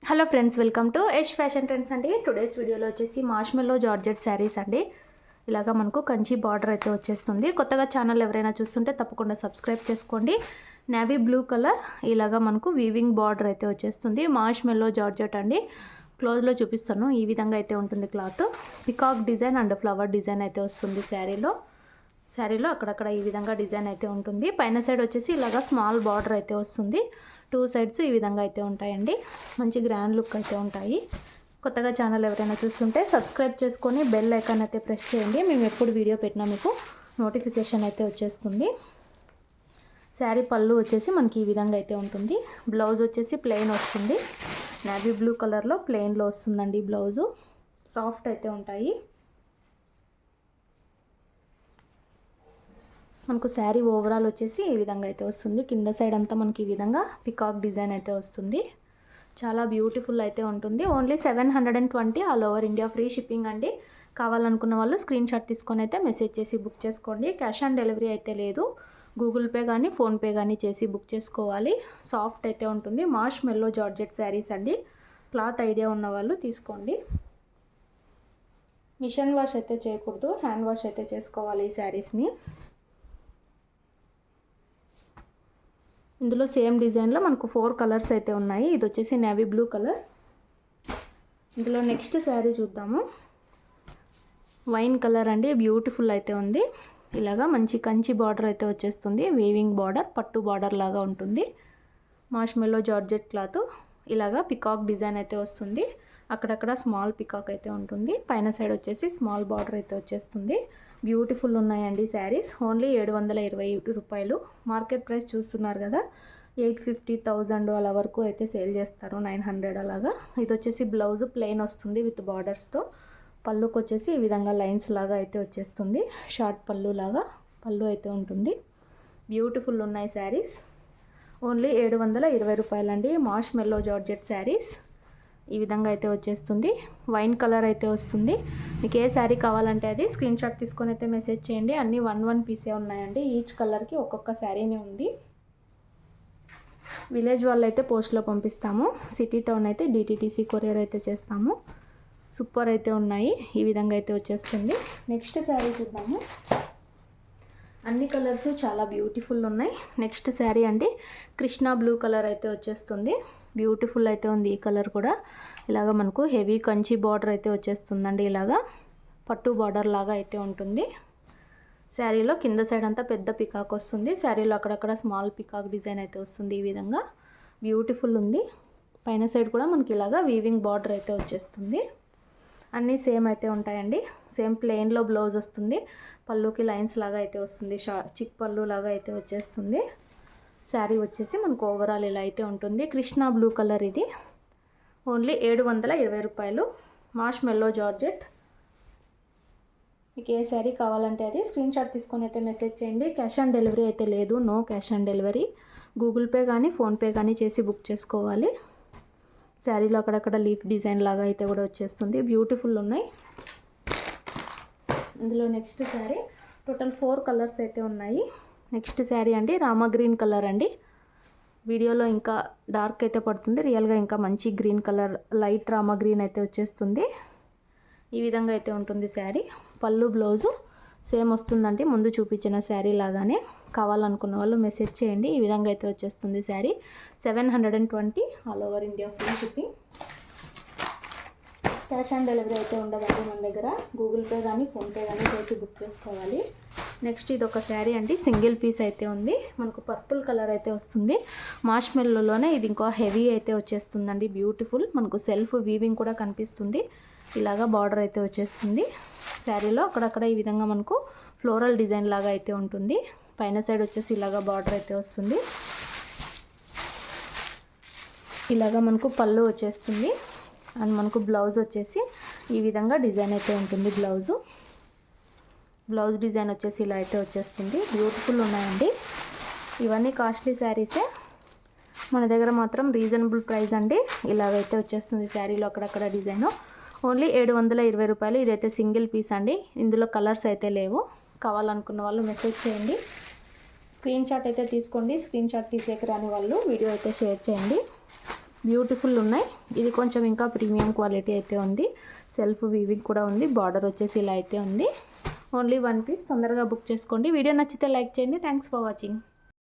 Hello friends, welcome to Yash fashion trends అండి. Today's వీడియోలో వచ్చేసి మార్ష్మెల్లో జార్జెట్ శారీస్ అండి. ఇలాగా మనకు కంచి బార్డర్ అయితే వచ్చేస్తుంది. కొత్తగా ఛానల్ ఎవరైనా చూస్తుంటే తప్పకుండా సబ్స్క్రైబ్ చేసుకోండి. నేవీ బ్లూ కలర్ ఇలాగా మనకు వీవింగ్ బార్డర్ అయితే వచ్చేస్తుంది. మార్ష్మెల్లో జార్జెట్ అండి. క్లోజ్లో చూపిస్తాను. ఈ విధంగా అయితే ఉంటుంది cloth. Peacock design and flower design అయితే వస్తుంది శారీలో అక్కడక్కడ ఈ విధంగా డిజైన్ అయితే ఉంటుంది. పైన సైడ్ వచ్చేసి ఇలాగా స్మాల్ బార్డర్ అయితే వస్తుంది. 2 సైడ్స్ ఈ విధంగా అయితే ఉంటాయండి. మంచి గ్రాండ్ లుక్ అయితే ఉంటాయి. కొత్తగా ఛానల్ ఎవరైనా చూస్తుంటే సబ్స్క్రైబ్ చేసుకొని బెల్ ఐకాన్ అయితే ప్రెస్ చేయండి. మేము ఎప్పుడు వీడియో పెట్టినా మీకు నోటిఫికేషన్ అయితే వచ్చేస్తుంది. శారీ పళ్ళు వచ్చేసి మనకి ఈ విధంగా అయితే ఉంటుంది. బ్లౌజ్ వచ్చేసి ప్లెయిన్ వస్తుంది. నేవీ బ్లూ కలర్లో ప్లెయిన్లో వస్తుందండి బ్లౌజు. సాఫ్ట్ అయితే ఉంటాయి. మనకు శారీ ఓవరాల్ వచ్చేసి ఈ విధంగా అయితే వస్తుంది. కింద సైడ్ అంతా మనకి ఈ విధంగా పికాక్ డిజైన్ అయితే వస్తుంది. చాలా బ్యూటిఫుల్ అయితే ఉంటుంది. Only 720 all over India free shipping అండి. కావాలనుకున్న వాళ్ళు స్క్రీన్ షాట్ తీసుకొని అయితే మెసేజ్ చేసి బుక్ చేసుకోండి. క్యాష్ ఆన్ డెలివరీ అయితే లేదు. గూగుల్ పే కానీ ఫోన్పే కానీ చేసి బుక్ చేసుకోవాలి. సాఫ్ట్ అయితే ఉంటుంది. మార్ష్మెల్లో జార్జెట్ శారీస్ అండి. క్లాత్ ఐడియా ఉన్న వాళ్ళు తీసుకోండి. మిషన్ వాష్ అయితే చేయకూడదు, హ్యాండ్ వాష్ అయితే చేసుకోవాలి ఈ శారీస్ని. ఇందులో సేమ్ డిజైన్లో మనకు 4 కలర్స్ అయితే ఉన్నాయి. ఇది వచ్చేసి నేవీ బ్లూ కలర్. ఇందులో నెక్స్ట్ శారీ చూద్దాము. వైన్ కలర్ అండి. బ్యూటిఫుల్ అయితే ఉంది. ఇలాగా మంచి కంచి బార్డర్ అయితే వచ్చేస్తుంది. వీవింగ్ బార్డర్, పట్టు బార్డర్ లాగా ఉంటుంది. మార్ష్మెల్లో జార్జెట్ క్లాత్. ఇలాగా పికాక్ డిజైన్ అయితే వస్తుంది. అక్కడక్కడ స్మాల్ పికాక్ అయితే ఉంటుంది. పైన సైడ్ వచ్చేసి స్మాల్ బార్డర్ అయితే వచ్చేస్తుంది. బ్యూటిఫుల్ ఉన్నాయండి శారీస్. ఓన్లీ 720 రూపాయలు. మార్కెట్ ప్రైస్ చూస్తున్నారు కదా, 850,000 అలా వరకు అయితే సేల్ చేస్తారు. 900 అలాగా. ఇది వచ్చేసి బ్లౌజ్ ప్లెయిన్ వస్తుంది విత్ బార్డర్స్తో. పళ్ళుకి వచ్చేసి ఈ విధంగా లైన్స్ లాగా అయితే వచ్చేస్తుంది. షార్ట్ పళ్ళు లాగా పళ్ళు అయితే ఉంటుంది. బ్యూటిఫుల్ ఉన్నాయి శారీస్. ఓన్లీ 720 రూపాయలండి. మార్ష్మెల్లో జార్జెట్ శారీస్ ఈ విధంగా అయితే వచ్చేస్తుంది. వైన్ కలర్ అయితే వస్తుంది. మీకు ఏ శారీ కావాలంటే అది స్క్రీన్ షాట్ తీసుకొని అయితే మెసేజ్ చేయండి. అన్నీ 1 పీసే ఉన్నాయండి. ఈచ్ కలర్కి ఒక్కొక్క శారీనే ఉంది. విలేజ్ వాళ్ళు అయితే పోస్ట్లో పంపిస్తాము. సిటీ టౌన్ అయితే డిటీటీసీ కొరియర్ అయితే చేస్తాము. సూపర్ అయితే ఉన్నాయి. ఈ విధంగా అయితే వచ్చేస్తుంది. నెక్స్ట్ శారీ చూద్దాము. అన్ని కలర్స్ చాలా బ్యూటిఫుల్ ఉన్నాయి. నెక్స్ట్ శారీ అండి. కృష్ణా బ్లూ కలర్ అయితే వచ్చేస్తుంది. బ్యూటిఫుల్ అయితే ఉంది ఈ కలర్ కూడా. ఇలాగ మనకు హెవీ కంచి బార్డర్ అయితే వచ్చేస్తుందండి. ఇలాగా పట్టు బార్డర్ లాగా అయితే ఉంటుంది. శారీలో కింద సైడ్ అంతా పెద్ద పికాక్ వస్తుంది. శారీలో అక్కడక్కడ స్మాల్ పికాక్ డిజైన్ అయితే వస్తుంది. ఈ విధంగా బ్యూటిఫుల్ ఉంది. పైన సైడ్ కూడా మనకి ఇలాగా వీవింగ్ బార్డర్ అయితే వచ్చేస్తుంది. అన్నీ సేమ్ అయితే ఉంటాయండి. సేమ్ ప్లెయిన్లో బ్లౌజ్ వస్తుంది. పళ్ళుకి లైన్స్ లాగా అయితే వస్తుంది. చిక్ పళ్ళు లాగా అయితే వచ్చేస్తుంది. శారీ వచ్చేసి మనకు ఓవరాల్ ఇలా అయితే ఉంటుంది. కృష్ణా బ్లూ కలర్ ఇది. ఓన్లీ 720 రూపాయలు. మార్ష్మెల్లో జార్జెట్. మీకు ఏ శారీ కావాలంటే అది స్క్రీన్ షాట్ తీసుకొని అయితే మెసేజ్ చేయండి. క్యాష్ ఆన్ డెలివరీ అయితే లేదు. No cash on delivery. Google Pay కానీ ఫోన్పే కానీ చేసి బుక్ చేసుకోవాలి. శారీలో అక్కడక్కడ లీఫ్ డిజైన్ లాగా అయితే కూడా వచ్చేస్తుంది. బ్యూటిఫుల్ ఉన్నాయి. ఇందులో నెక్స్ట్ శారీ టోటల్ 4 కలర్స్ అయితే ఉన్నాయి. నెక్స్ట్ శారీ అండి రామా గ్రీన్ కలర్ అండి. వీడియోలో ఇంకా డార్క్ అయితే పడుతుంది. రియల్గా ఇంకా మంచి green colour, light Rama green అయితే వచ్చేస్తుంది. ఈ విధంగా అయితే ఉంటుంది శారీ. పళ్ళు బ్లౌజు సేమ్ వస్తుందండి ముందు చూపించిన శారీ లాగానే. కావాలనుకున్న వాళ్ళు మెసేజ్ చేయండి. ఈ విధంగా అయితే వచ్చేస్తుంది sari. 720 all over India free shipping. Cash on delivery అయితే ఉండదండి మన దగ్గర. గూగుల్ పే కానీ ఫోన్పే కానీ చేసి బుక్ చేసుకోవాలి. నెక్స్ట్ ఇది ఒక శారీ అండి. సింగిల్ పీస్ అయితే ఉంది. మనకు పర్పుల్ కలర్ అయితే వస్తుంది. మార్ష్మెల్లోనే ఇది ఇంకో హెవీ అయితే వచ్చేస్తుందండి. బ్యూటిఫుల్. మనకు సెల్ఫ్ వీవింగ్ కూడా కనిపిస్తుంది. ఇలాగా బార్డర్ అయితే వచ్చేస్తుంది. శారీలో అక్కడక్కడ ఈ విధంగా మనకు ఫ్లోరల్ డిజైన్ లాగా అయితే ఉంటుంది. పైన సైడ్ వచ్చేసి ఇలాగా బార్డర్ అయితే వస్తుంది. ఇలాగా మనకు పళ్ళు వచ్చేస్తుంది. అండ్ మనకు బ్లౌజ్ వచ్చేసి ఈ విధంగా డిజైన్ అయితే ఉంటుంది. బ్లౌజ్ డిజైన్ వచ్చేసి ఇలా అయితే వచ్చేస్తుంది. బ్యూటిఫుల్ ఉన్నాయండి. ఇవన్నీ కాస్ట్లీ శారీసే. మన దగ్గర మాత్రం రీజనబుల్ ప్రైస్ అండి. ఇలాగైతే వచ్చేస్తుంది శారీలో అక్కడక్కడ డిజైను. ఓన్లీ 720 రూపాయలు. ఇదైతే సింగిల్ పీస్ అండి. ఇందులో కలర్స్ అయితే లేవు. కావాలనుకున్న వాళ్ళు మెసేజ్ చేయండి. స్క్రీన్ షాట్ అయితే తీసుకోండి. స్క్రీన్ షాట్ తీసేకి రాని వాళ్ళు వీడియో అయితే షేర్ చేయండి. బ్యూటిఫుల్ ఉన్నాయి. ఇది కొంచెం ఇంకా ప్రీమియం క్వాలిటీ అయితే ఉంది. సెల్ఫ్ వీవింగ్ కూడా ఉంది. బార్డర్ వచ్చేసి ఇలా అయితే ఉంది. Only 1 piece. తొందరగా బుక్ చేసుకోండి. వీడియో నచ్చితే లైక్ చేయండి. Thanks for watching.